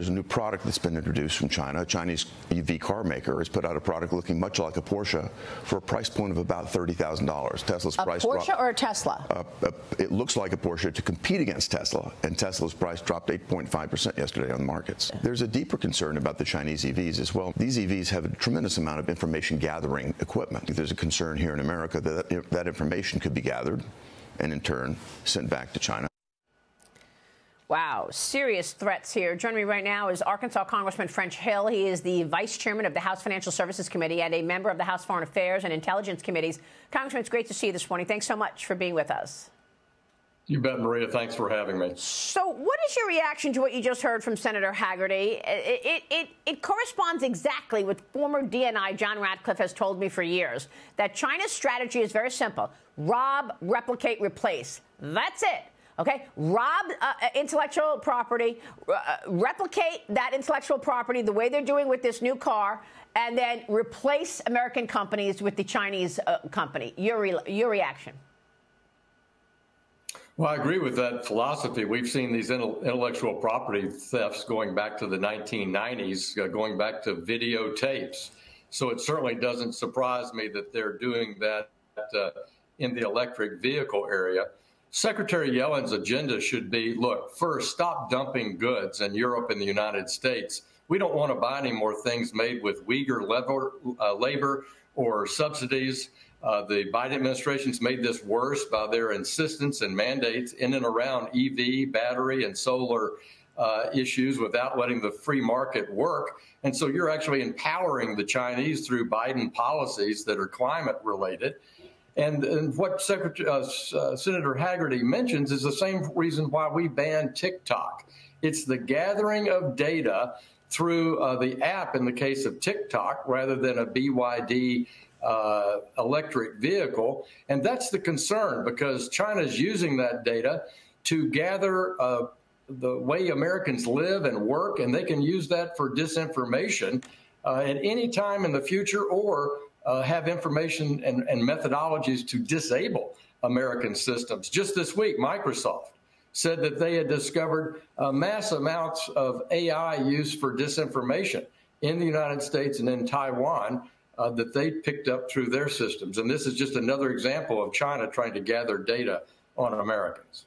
there's a new product that's been introduced from China. A Chinese EV car maker has put out a product looking much like a Porsche for a price point of about $30,000. Tesla's price dropped. A Porsche or a Tesla? It looks like a Porsche to compete against Tesla, and Tesla's price dropped 8.5% yesterday on the markets. There's a deeper concern about the Chinese EVs as well. These EVs have a tremendous amount of information gathering equipment. There's a concern here in America that that information could be gathered and in turn sent back to China. Wow, serious threats here. Joining me right now is Arkansas Congressman French Hill. He is the vice chairman of the House Financial Services Committee and a member of the House Foreign Affairs and Intelligence Committees. Congressman, it's great to see you this morning. Thanks so much for being with us. You bet, Maria. Thanks for having me. So what is your reaction to what you just heard from Senator Hagerty? It corresponds exactly with former DNI John Ratcliffe has told me for years, that China's strategy is very simple. Rob, replicate, replace. That's it. Okay, rob intellectual property, replicate that intellectual property the way they're doing with this new car, and then replace American companies with the Chinese company. Your reaction? Well, I agree with that philosophy. We've seen these intellectual property thefts going back to the 1990s, going back to videotapes. So it certainly doesn't surprise me that they're doing that in the electric vehicle area. Secretary Yellen's agenda should be, look, first, stop dumping goods in Europe and the United States. We don't want to buy any more things made with Uyghur labor or subsidies. The Biden administration's made this worse by their insistence and mandates in and around EV, battery, and solar issues without letting the free market work. And so you're actually empowering the Chinese through Biden policies that are climate related. And what Senator Hagerty mentions is the same reason why we banned TikTok. It's the gathering of data through the app in the case of TikTok rather than a BYD electric vehicle. And that's the concern, because China's using that data to gather the way Americans live and work, and they can use that for disinformation at any time in the future, or have information and methodologies to disable American systems. Just this week, Microsoft said that they had discovered mass amounts of AI used for disinformation in the United States and in Taiwan that they picked up through their systems. And this is just another example of China trying to gather data on Americans.